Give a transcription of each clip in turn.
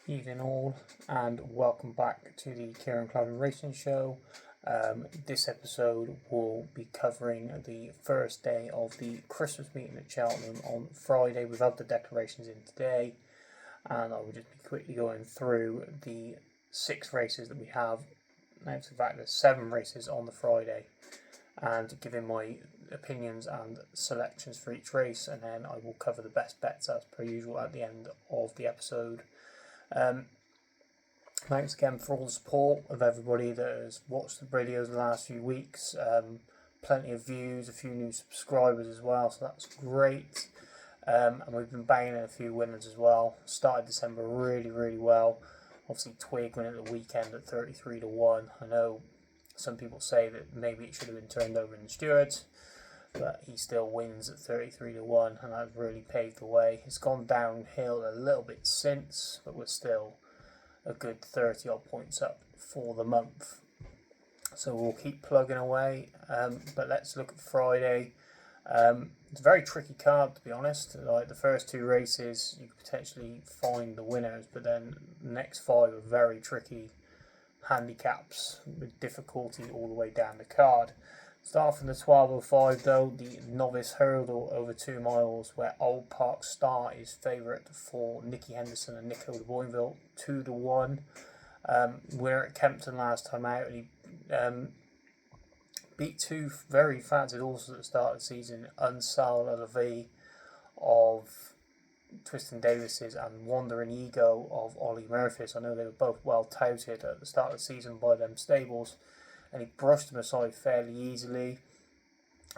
Evening all, and welcome back to the Kieran Clouding Racing Show. This episode will be covering the first day of the Christmas meeting at Cheltenham on Friday without the declarations in today, and I will just be quickly going through the 6 races that we have. Now, in fact, there's 7 races on the Friday, and giving my opinions and selections for each race, and then I will cover the best bets as per usual at the end of the episode. Thanks again for all the support of everybody that has watched the videos the last few weeks. Plenty of views, a few new subscribers as well, so that's great. And we've been banging in a few winners as well. Started December really well. Obviously Twig winning at the weekend at 33 to 1. I know some people say that maybe it should have been turned over in the stewards, but he still wins at 33 to 1, and that really paved the way. It's gone downhill a little bit since, but we're still a good 30 odd points up for the month. So we'll keep plugging away, but let's look at Friday. It's a very tricky card, to be honest. Like the first 2 races, you could potentially find the winners, but then the next 5 are very tricky handicaps with difficulty all the way down the card. Start from the 12.05 though, the novice hurdle over 2 miles, where Old Park Star is favourite for Nicky Henderson and Nico de Boinville, 2 to 1. Winner at Kempton last time out, and he beat 2 very fancied horses at the start of the season, Unsal Levy of Twiston Davis's and Wandering Ego of Ollie Murphy's. I know they were both well touted at the start of the season by them stables, and he brushed them aside fairly easily.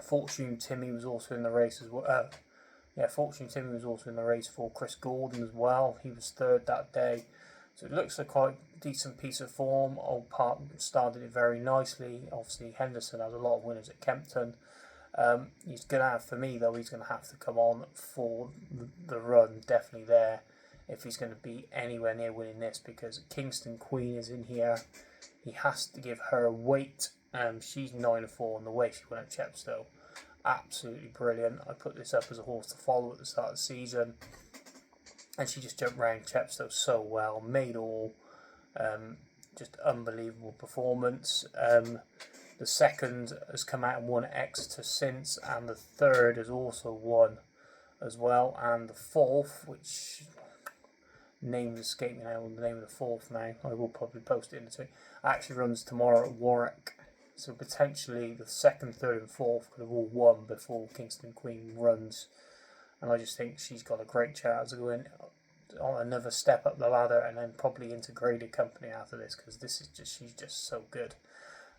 Fortune Timmy was also in the race as well. Fortune Timmy was also in the race for Chris Gordon as well. He was 3rd that day. So it looks a quite decent piece of form. Old Park started it very nicely. Obviously Henderson has a lot of winners at Kempton. He's going to have, for me though, he's going to have to come on for the run, definitely there, if he's going to be anywhere near winning this, because Kingston Queen is in here. He has to give her weight. She's 9-4 on the way she went at Chepstow. Absolutely brilliant. I put this up as a horse to follow at the start of the season, and she just jumped round Chepstow so well, made all. Just unbelievable performance. The 2nd has come out and won at Exeter since, and the 3rd has also won as well, and the 4th, which names escape me now, the name of the 4th now, I will probably post it in the tweet, actually runs tomorrow at Warwick. So potentially the 2nd, 3rd and 4th could have all won before Kingston Queen runs, and I just think she's got a great chance of going on another step up the ladder, and then probably into graded company after this, because she's just so good.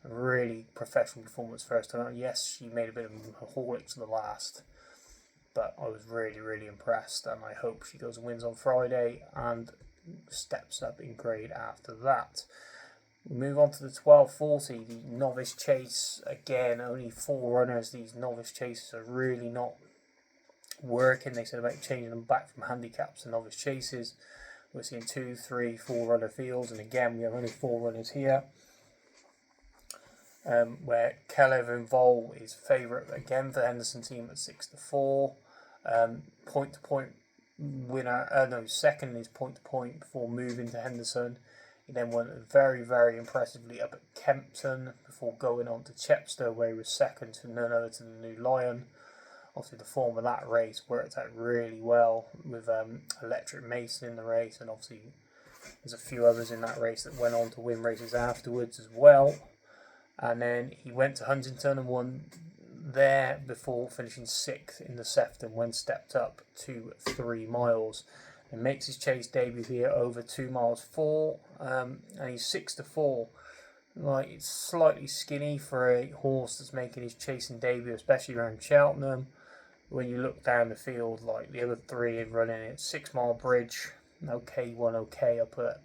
A really professional performance first time. Yes, she made a bit of a haulick to the last, but I was really impressed, and I hope she goes and wins on Friday and steps up in grade after that. We move on to the 12.40, the novice chase. Again, only 4 runners. These novice chases are really not working. They said about changing them back from handicaps to novice chases. We're seeing 2, 3, 4 runner fields, and again we have only 4 runners here. Where Kelev Vol is favourite again for the Henderson team at 6 to 4. Point to point winner, second is point to point before moving to Henderson. He then went very impressively up at Kempton before going on to Chepstow, where he was 2nd to none other to the New Lion. Obviously the form of that race worked out really well with Electric Mason in the race, and obviously there's a few others in that race that went on to win races afterwards as well. And then he went to Huntington and won there before finishing 6th in the Sefton when stepped up to 3 miles. And makes his chase debut here over 2 miles 4, and he's 6 to 4. Like, it's slightly skinny for a horse that's making his chasing debut, especially around Cheltenham. When you look down the field, like the other 3 are running it, 6 Mile Bridge, okay, one okay. I put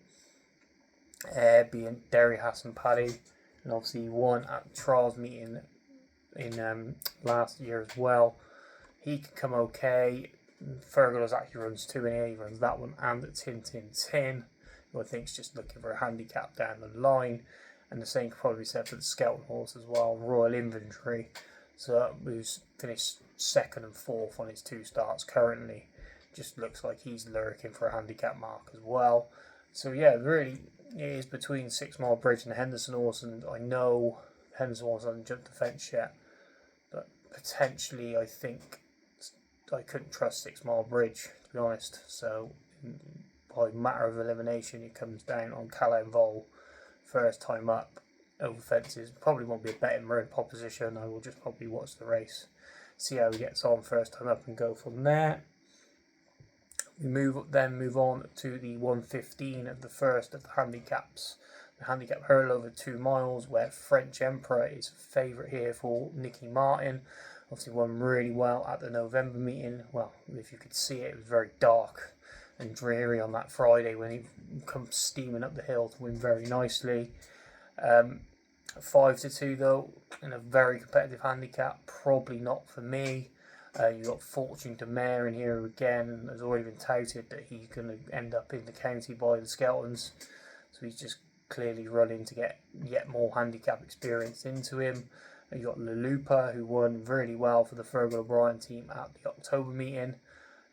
being Derry Hassan Paddy. And obviously he won at Trials meeting in last year as well. He can come okay. Fergal's actually runs 2 in here. He runs that one and at Tin Tin Tin, who I think is just looking for a handicap down the line. And the same could probably be said for the Skelton horse as well, Royal Inventory. So who's finished 2nd and 4th on his 2 starts currently. Just looks like he's lurking for a handicap mark as well. So yeah, really, it is between 6 Mile Bridge and the Henderson Horse, and I know Henderson Horse hasn't jumped the fence yet, but potentially I think I couldn't trust 6 Mile Bridge, to be honest. So by matter of elimination, it comes down on Cala and Vol, first time up over fences. Probably won't be a betting proposition. I will just probably watch the race, see how he gets on first time up, and go from there. We move on to the 1:15 of the first of the handicaps. The handicap hurdle over 2 miles, where French Emperor is favourite here for Nicky Martin. Obviously won really well at the November meeting. Well, if you could see it, it was very dark and dreary on that Friday when he comes steaming up the hill to win very nicely. 5-2 though, in a very competitive handicap, probably not for me. You've got Fortune de Mare in here again. Has already been touted that he's going to end up in the county by the Skeltons, so he's just clearly running to get yet more handicap experience into him. You've got Lelupa, who won really well for the Fergal O'Brien team at the October meeting.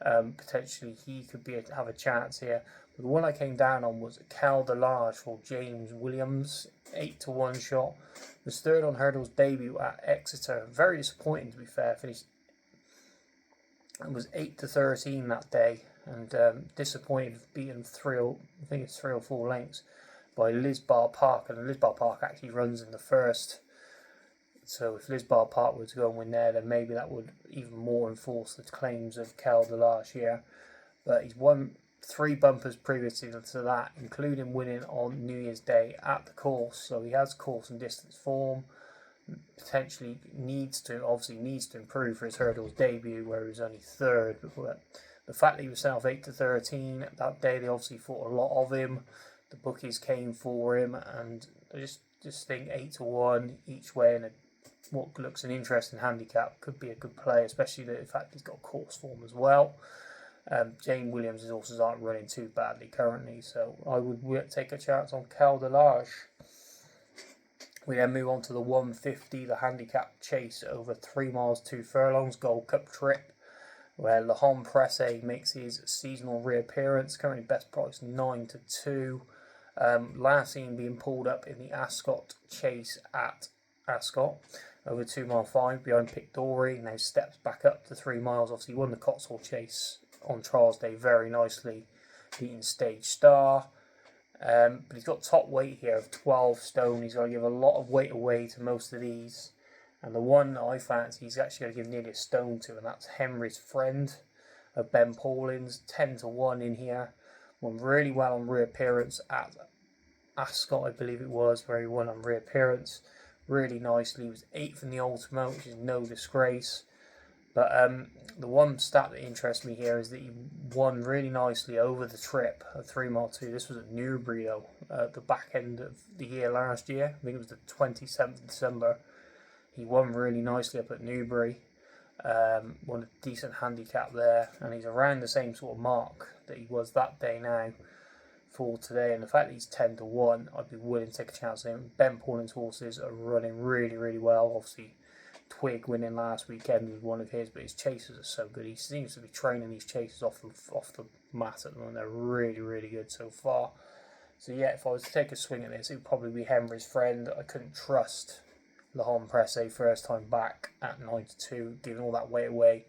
Potentially he could have a chance here. But the one I came down on was Cal Delage for James Williams, 8-1 shot. Was third on Hurdle's debut at Exeter. Very disappointing, to be fair. Finished. It was 8-13 that day, and disappointed beaten 3 or 4 lengths by Lisbar Park, and Lisbar Park actually runs in the first. So if Lisbar Park were to go and win there, then maybe that would even more enforce the claims of Cal Delage here. But he's won 3 bumpers previously to that, including winning on New Year's Day at the course. So he has course and distance form. Potentially needs to improve for his hurdles debut, where he was only third. But the fact that he was set 8-13 that day, they obviously thought a lot of him. The bookies came for him, and I just think 8-1 each way in what looks an interesting handicap could be a good play, especially the fact he's got course form as well. James Williams' horses aren't running too badly currently, so I would take a chance on Cal Delage. We then move on to the 1:50, the handicap chase over 3 miles 2 furlongs, Gold Cup trip, where Le Homme Presse makes his seasonal reappearance. Currently best price 9-2. Last seen being pulled up in the Ascot chase at Ascot over 2 mile 5 behind Pictory. Now steps back up to 3 miles. Obviously won the Cotswold chase on Trials Day very nicely, beating Stage Star. But he's got top weight here of 12 stone. He's going to give a lot of weight away to most of these. And the one I fancy he's actually going to give nearly a stone to, and that's Henry's Friend of Ben Paulins, 10-1 in here. Won really well on reappearance at Ascot, I believe it was, where he won on reappearance really nicely. He was 8th in the Ultimo, which is no disgrace. But the one stat that interests me here is that he won really nicely over the trip of 3 mile 2. This was at Newbury though, at the back end of the year last year. I think it was the 27th of December. He won really nicely up at Newbury. Won a decent handicap there, and he's around the same sort of mark that he was that day now for today. And the fact that he's 10-1, I'd be willing to take a chance on him. Ben Paulin's horses are running really, really well. Obviously, Twig winning last weekend was one of his, but his chases are so good. He seems to be training these chases off the mat at the moment. They're really, really good so far. So yeah, if I was to take a swing at this, it would probably be Henry's Friend. I couldn't trust Le Homme Presse first time back at 9-2, giving all that weight away.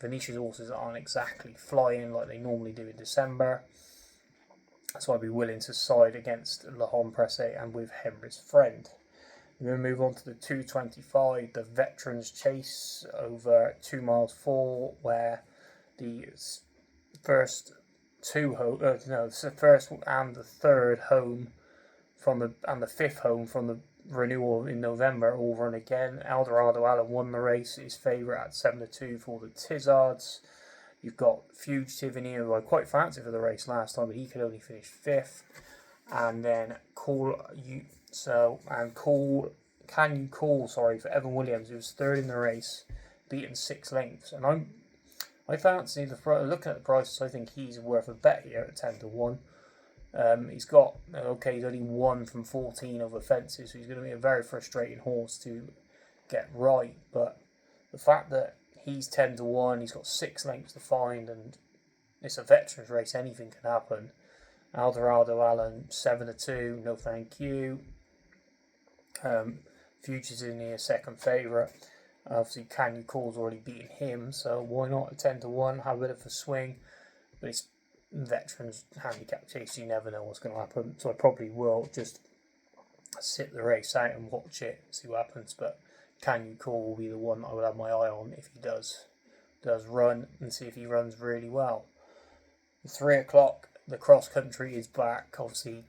Venetia's horses aren't exactly flying like they normally do in December. So I'd be willing to side against Le Homme Presse and with Henry's Friend. We're going to move on to the 2:25, the Veterans Chase over 2 miles 4, where the first the first and the third home and the 5th home from the renewal in November all run again. Eldorado Allen won the race, his favourite at 7-2 for the Tizzards. You've got Fugitive in here, who I quite fancy for the race last time, but he could only finish 5th. And then Can You Call for Evan Williams, who was 3rd in the race, beaten 6 lengths. And I fancy looking at the prices, I think he's worth a bet here at 10-1. He's only 1 from 14 over fences, so he's going to be a very frustrating horse to get right. But the fact that he's 10-1, he's got 6 lengths to find, and it's a veterans race, anything can happen. Eldorado Allen 7-2, no thank you. Futures in here, second favourite. Obviously, Can You Call's already beaten him, so why not a 10-1, have a bit of a swing. But it's veterans handicap chase, you never know what's going to happen, so I probably will just sit the race out and watch it, see what happens. But Can You Call will be the one I will have my eye on if he does run, and see if he runs really well. 3 o'clock, the cross country is back. Obviously,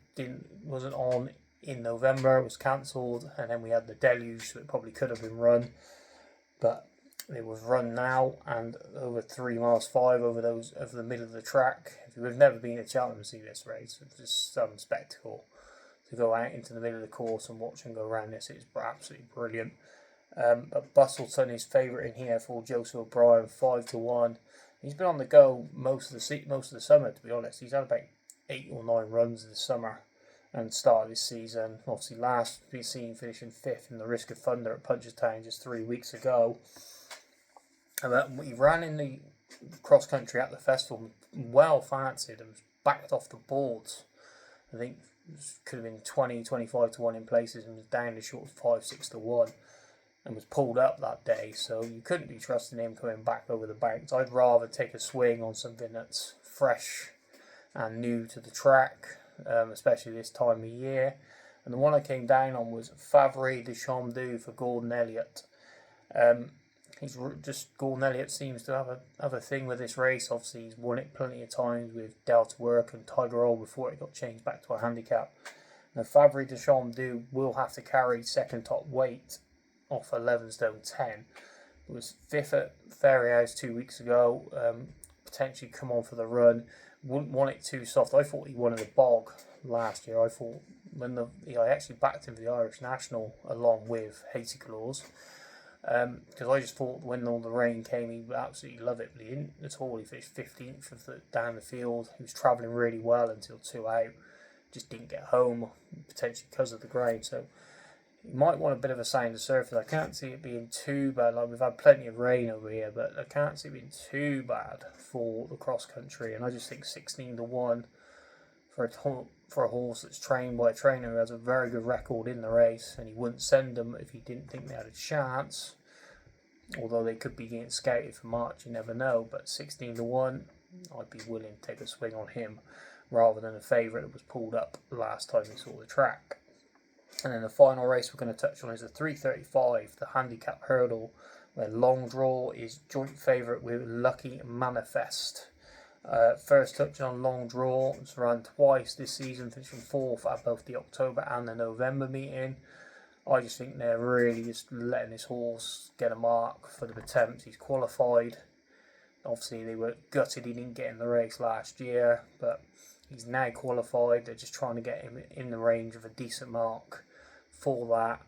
wasn't on in November, it was cancelled, and then we had the deluge, so it probably could have been run, but it was run now, and over 3 miles 5 over the middle of the track. If you have never been to Cheltenham to see this race, it's just some spectacle to go out into the middle of the course and watch and go around this. It's absolutely brilliant. But Bustleton is favourite in here for Joseph O'Brien, 5-1. He's been on the go most of the summer, to be honest. He's had about 8 or 9 runs this summer and start this season. Obviously, last we've seen finishing 5th in the Risk of Thunder at Punchestown just 3 weeks ago. And he ran in the cross country at the festival, well fancied, and was backed off the boards. I think it could have been 20, 25-1 in places, and was down as short as 5-6-1. And was pulled up that day, so you couldn't be trusting him coming back over the banks. I'd rather take a swing on something that's fresh and new to the track, especially this time of year. And the one I came down on was Favre de Chamdeau for Gordon Elliott. Gordon Elliott seems to have a thing with this race. Obviously, he's won it plenty of times with Delta Work and Tiger Roll before it got changed back to a handicap. Now, Favre de Chamdeau will have to carry second top weight off 11 stone 10. It was 5th at Fairyhouse 2 weeks ago. Potentially come on for the run. Wouldn't want it too soft. I thought he won in the bog last year. I thought I actually backed him for the Irish National along with Hazy Claus. Because I just thought when all the rain came, he would absolutely love it. But he didn't at all. He finished 15th down the field. He was travelling really well until 2 out. Just didn't get home, potentially because of the ground. So you might want a bit of a sound of surface. I can't see it being too bad. Like, we've had plenty of rain over here, but I can't see it being too bad for the cross country. And I just think 16-1 for a horse that's trained by a trainer who has a very good record in the race, and he wouldn't send them if he didn't think they had a chance. Although they could be getting scouted for March, you never know. But 16-1, I'd be willing to take a swing on him rather than a favourite that was pulled up last time we saw the track. And then the final race we're going to touch on is the 3:35, the handicap hurdle, where Long Draw is joint favourite with Lucky Manifest. First touch on Long Draw, it's run twice this season, finishing 4th at both the October and the November meeting. I just think they're really just letting this horse get a mark for the attempts. He's qualified. Obviously, they were gutted he didn't get in the race last year, but he's now qualified. They're just trying to get him in the range of a decent mark for that.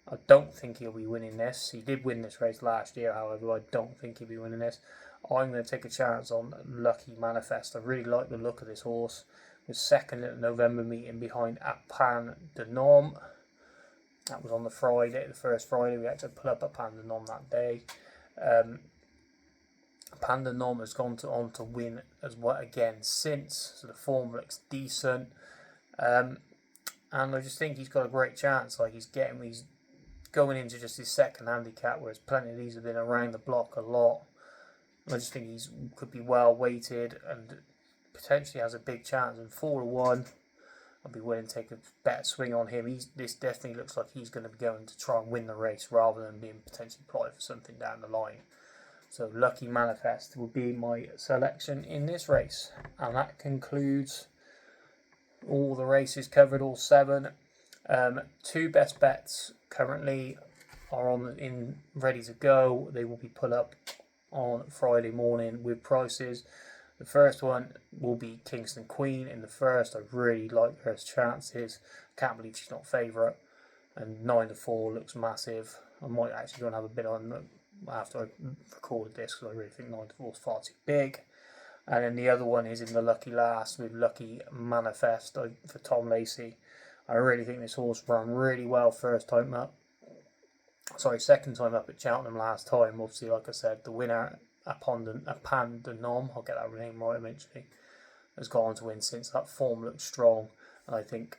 I don't think he'll be winning this. He did win this race last year, however. I don't think he'll be winning this. I'm going to take a chance on Lucky Manifest. I really like the look of this horse. He was second at the November meeting behind Pan de Norme. That was on the Friday, the first Friday. We had to pull up at Pan de Norme that day. Pan de Norme has gone on to win as well again since, so the form looks decent. And I just think he's got a great chance. Like, he's going into just his second handicap, whereas plenty of these have been around the block a lot. I just think he's could be well weighted and potentially has a big chance. And 4-1, I'd be willing to take a better swing on him. This definitely looks like he's going to be going to try and win the race rather than being potentially plotted for something down the line. So Lucky Manifest will be my selection in this race. And that concludes all the races covered, all 7. 2 best bets currently are ready to go. They will be put up on Friday morning with prices. The first one will be Kingston Queen in the first. I really like her chances. Can't believe she's not favourite. And 9-4 looks massive. I might actually go and have a bit on them after I recorded this, because I really think 9-4 is far too big. And then the other one is in the Lucky Last with Lucky Manifest for Tom Lacey. I really think this horse ran really well second time up at Cheltenham last time. Obviously, like I said, the winner, Pan de Nom, I'll get that name right eventually. has gone on to win since. That form looks strong, and I think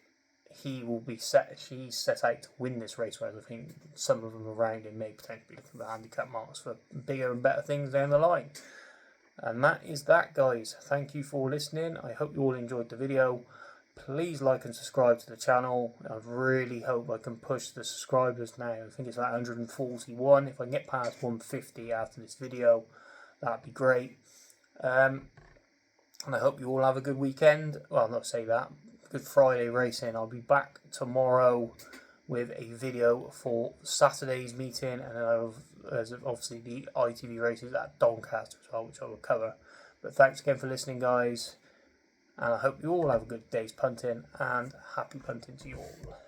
he will be he's set out to win this race, whereas I think some of them around him may potentially be looking for handicap marks for bigger and better things down the line. And that is that, guys. Thank you for listening. I hope you all enjoyed the video. Please like and subscribe to the channel. I really hope I can push the subscribers now. I think it's like 141. If I can get past 150 after this video, that'd be great. And I hope you all have a good weekend. Well, not say that. Good Friday racing. I'll be back tomorrow with a video for Saturday's meeting, and then there's obviously the ITV races at Doncaster as well, which I will cover. But thanks again for listening, guys, and I hope you all have a good day's punting, and happy punting to you all.